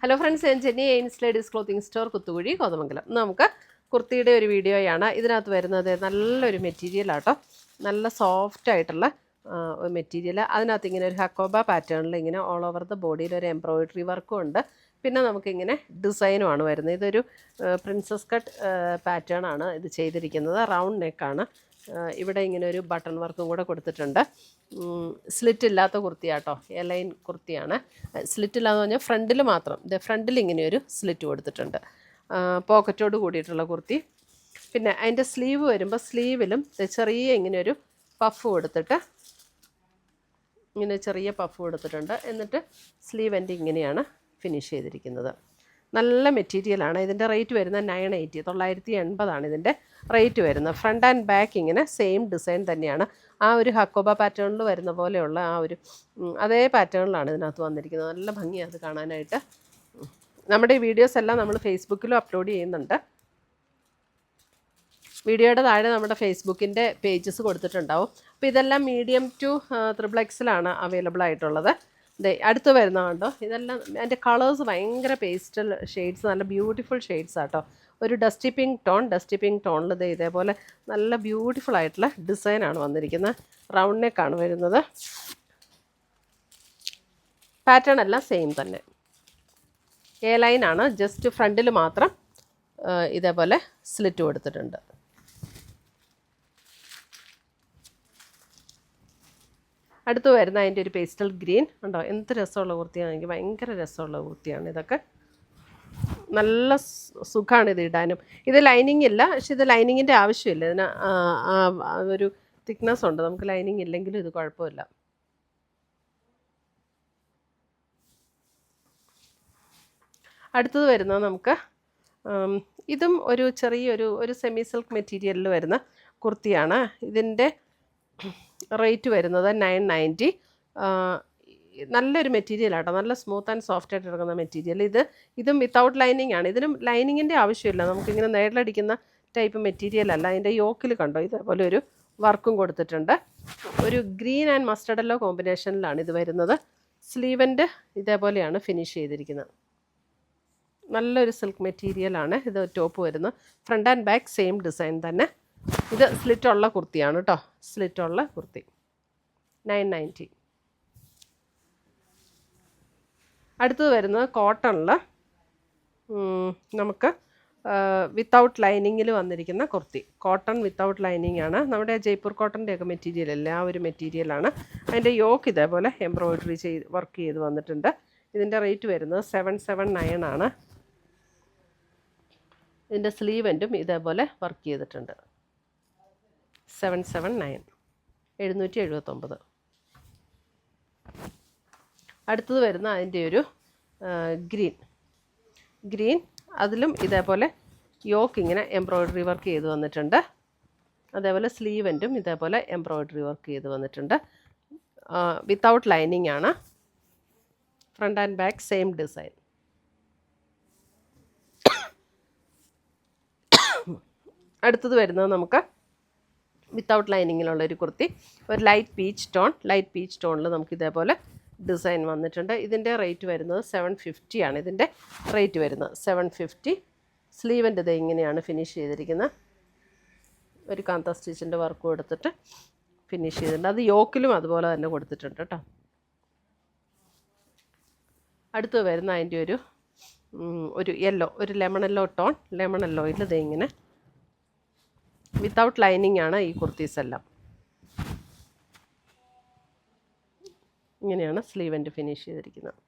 Hello friends, ഞാൻ Jenny Aims ladies clothing store Kuthukuzhi Kothamangalam. നമുക്ക് കുർത്തിയുടെ ഒരു വീഡിയോയാണ്. ഇതിനകത്ത് വരുന്നത് നല്ലൊരു മെറ്റീരിയലാട്ടോ, നല്ല സോഫ്റ്റ് ആയിട്ടുള്ള മെറ്റീരിയൽ. അതിനകത്ത് ഇങ്ങനെ ഒരു ഹക്കോബ പാറ്റേണിൽ ഇങ്ങനെ ഓൾ ഓവർ ദ ബോഡിയിൽ ഒരു എംബ്രോയിഡറി വർക്കും ഉണ്ട്. പിന്നെ നമുക്കിങ്ങനെ ഡിസൈനുമാണ് വരുന്നത്. ഇതൊരു പ്രിൻസസ് കട്ട് പാറ്റേൺ ആണ് ഇത് ചെയ്തിരിക്കുന്നത്. റൗണ്ട് നെക്കാണ്. ഇവിടെ ഇങ്ങനെ ഒരു ബട്ടൺ വർക്കും കൂടെ കൊടുത്തിട്ടുണ്ട്. സ്ലിറ്റ് ഇല്ലാത്ത കുർത്തിയാട്ടോ, എലൈൻ കുർത്തിയാണ്. സ്ലിറ്റ് ഇല്ലാന്ന് പറഞ്ഞാൽ ഫ്രണ്ടിൽ മാത്രം, ഫ്രണ്ടിൽ ഇങ്ങനെ ഒരു സ്ലിറ്റ് കൊടുത്തിട്ടുണ്ട്. പോക്കറ്റോട് കൂടിയിട്ടുള്ള കുർത്തി. പിന്നെ അതിൻ്റെ സ്ലീവ് വരുമ്പോൾ സ്ലീവിലും ചെറിയ ഇങ്ങനെ ഒരു പഫ് കൊടുത്തിട്ട്, ഇങ്ങനെ ചെറിയ പഫ് കൊടുത്തിട്ടുണ്ട്. എന്നിട്ട് സ്ലീവ് എൻ്റെ ഇങ്ങനെയാണ് ഫിനിഷ് ചെയ്തിരിക്കുന്നത്. നല്ല മെറ്റീരിയലാണ്. ഇതിൻ്റെ റേറ്റ് വരുന്നത് 980, 980 ഇതിൻ്റെ റേറ്റ് വരുന്നത്. ഫ്രണ്ട് ആൻഡ് ബാക്ക് ഇങ്ങനെ സെയിം ഡിസൈൻ തന്നെയാണ്. ആ ഒരു ഹക്കോബ പാറ്റേണിൽ വരുന്ന പോലെയുള്ള ആ ഒരു അതേ പാറ്റേണിലാണ് ഇതിനകത്ത് വന്നിരിക്കുന്നത്. നല്ല ഭംഗിയാണ് അത് കാണാനായിട്ട്. നമ്മുടെ ഈ വീഡിയോസ് എല്ലാം നമ്മൾ ഫേസ്ബുക്കിലും അപ്ലോഡ് ചെയ്യുന്നുണ്ട്. വീഡിയോയുടെ താഴെ നമ്മുടെ ഫേസ്ബുക്കിൻ്റെ പേജസ് കൊടുത്തിട്ടുണ്ടാവും. അപ്പോൾ ഇതെല്ലാം മീഡിയം ടു XXL അവൈലബിൾ ആയിട്ടുള്ളത്. അടുത്ത് വരുന്ന കണ്ടോ, ഇതെല്ലാം അതിൻ്റെ കളേഴ്സ് ഭയങ്കര പേസ്റ്റൽ ഷെയ്ഡ്സ്, നല്ല ബ്യൂട്ടിഫുൾ ഷെയ്ഡ്സ് ആട്ടോ. ഒരു ഡസ്റ്റി പിങ്ക് ടോണിൽ ഇതേപോലെ നല്ല ബ്യൂട്ടിഫുൾ ആയിട്ടുള്ള ഡിസൈനാണ് വന്നിരിക്കുന്നത്. റൗണ്ട് നെക്കാണ് വരുന്നത്. പാറ്റേൺ എല്ലാം സെയിം തന്നെ. എ ലൈനാണ്, ജസ്റ്റ് ഫ്രണ്ടിൽ മാത്രം ഇതേപോലെ സ്ലിറ്റ് കൊടുത്തിട്ടുണ്ട്. അടുത്ത് വരുന്ന അതിൻ്റെ ഒരു പേസ്റ്റൽ ഗ്രീൻ ഉണ്ടോ, എന്ത് രസമുള്ള കുർത്തിയാണ്. എനിക്ക് ഭയങ്കര രസമുള്ള കുർത്തിയാണ് ഇതൊക്കെ. നല്ല സുഖമാണ് ഇത് ഇടാനും. ഇത് ലൈനിങ് ഇല്ല, പക്ഷെ ഇത് ലൈനിങ്ങിൻ്റെ ആവശ്യമില്ല. ഇതിന് ഒരു തിക്നെസ് ഉണ്ട്. നമുക്ക് ലൈനിങ് ഇല്ലെങ്കിലും ഇത് കുഴപ്പമില്ല. അടുത്തത് വരുന്നത് നമുക്ക് ഇതും ഒരു ചെറിയൊരു സെമി സിൽക്ക് മെറ്റീരിയലിൽ വരുന്ന കുർത്തിയാണ്. ഇതിൻ്റെ റേറ്റ് വരുന്നത് 990. നല്ലൊരു മെറ്റീരിയലാട്ടോ, നല്ല സ്മൂത്ത് ആൻഡ് സോഫ്റ്റ് ആയിട്ട് എടുക്കുന്ന മെറ്റീരിയൽ. ഇതും വിത്തൗട്ട് ലൈനിങ് ആണ്. ഇതിനും ലൈനിങ്ങിൻ്റെ ആവശ്യമില്ല. നമുക്കിങ്ങനെ നേരിലടിക്കുന്ന ടൈപ്പ് മെറ്റീരിയൽ അല്ല. അതിൻ്റെ യോക്കിൽ കണ്ടോ ഇതേപോലെ ഒരു വർക്കും കൊടുത്തിട്ടുണ്ട്. ഒരു ഗ്രീൻ ആൻഡ് മസ്റ്റർഡ് യെല്ലോ കോമ്പിനേഷനിലാണ് ഇത് വരുന്നത്. സ്ലീവൻ്റെ ഇതേപോലെയാണ് ഫിനിഷ് ചെയ്തിരിക്കുന്നത്. നല്ലൊരു സിൽക്ക് മെറ്റീരിയലാണ് ഇത്. ടോപ്പ് വരുന്നത് front and back same design തന്നെ. ഇത് സ്ലിറ്റുള്ള കുർത്തിയാണ് കേട്ടോ, സ്ലിറ്റുള്ള കുർത്തി 990. അടുത്തത് വരുന്നത് കോട്ടണിൽ നമുക്ക് വിത്തൗട്ട് ലൈനിങ്ങിൽ വന്നിരിക്കുന്ന കുർത്തി. കോട്ടൺ വിത്തൗട്ട് ലൈനിങ് ആണ്. നമ്മുടെ ജയ്പൂർ കോട്ടൻ്റെയൊക്കെ മെറ്റീരിയൽ അല്ലേ, ആ ഒരു മെറ്റീരിയലാണ്. അതിൻ്റെ യോക്ക് ഇതേപോലെ എംബ്രോയിഡറി വർക്ക് ചെയ്ത് വന്നിട്ടുണ്ട്. ഇതിൻ്റെ റേറ്റ് വരുന്നത് 779 ആണ്. ഇതിൻ്റെ സ്ലീവെൻറ്റും ഇതേപോലെ വർക്ക് ചെയ്തിട്ടുണ്ട്. 779, 779. അടുത്തത് വരുന്ന അതിൻ്റെ ഒരു ഗ്രീൻ, അതിലും ഇതേപോലെ യോക്ക് ഇങ്ങനെ എംബ്രോയിഡറി വർക്ക് ചെയ്ത് വന്നിട്ടുണ്ട്. അതേപോലെ സ്ലീവെൻറ്റും ഇതേപോലെ എംബ്രോയിഡറി വർക്ക് ചെയ്ത് വന്നിട്ടുണ്ട്. വിത്തൗട്ട് ലൈനിങ് ആണ്. Front and back same design. അടുത്തത് വരുന്നത് നമുക്ക് വിത്തൗട്ട് ലൈനിങ്ങിലുള്ളൊരു കുർത്തി. ഒരു ലൈറ്റ് പീച്ച് ടോണിൽ നമുക്ക് ഇതേപോലെ ഡിസൈൻ വന്നിട്ടുണ്ട്. ഇതിൻ്റെ റേറ്റ് വരുന്നത് 750 ആണ്. ഇതിൻ്റെ റേറ്റ് വരുന്നത് 750. സ്ലീവിൻ്റെ ഇത് ഇങ്ങനെയാണ് ഫിനിഷ് ചെയ്തിരിക്കുന്നത്. ഒരു കാന്ത സ്റ്റിച്ചിൻ്റെ വർക്ക് കൊടുത്തിട്ട് ഫിനിഷ് ചെയ്തിട്ടുണ്ട്. അത് യോക്കിലും അതുപോലെ തന്നെ കൊടുത്തിട്ടുണ്ട് കേട്ടോ. അടുത്ത് വരുന്ന അതിൻ്റെ ഒരു യെല്ലോ, ഒരു ലെമൺ യെല്ലോയിൽ ഇത് ഇങ്ങനെ വിത്തൗട്ട് ലൈനിങ് ആണ് ഈ കുർത്തീസ് എല്ലാം. ഇങ്ങനെയാണ് സ്ലീവെൻ്റ് ഫിനിഷ് ചെയ്തിരിക്കുന്നത്.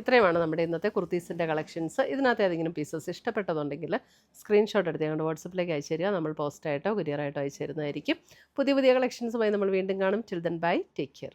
ഇത്രയുമാണ് നമ്മുടെ ഇന്നത്തെ കുർത്തീസിൻ്റെ കളക്ഷൻസ്. ഇതിനകത്ത് ഏതെങ്കിലും പീസസ് ഇഷ്ടപ്പെട്ടതുണ്ടെങ്കിൽ സ്ക്രീൻഷോട്ട് എടുത്ത് ഞങ്ങളുടെ വാട്സപ്പിലേക്ക് അയച്ചു തരിക. നമ്മൾ പോസ്റ്റായിട്ടോ കൊറിയറായിട്ടോ അയച്ചു തരുന്നതായിരിക്കും. പുതിയ കളക്ഷൻസുമായി നമ്മൾ വീണ്ടും കാണും. Till then bye, take care.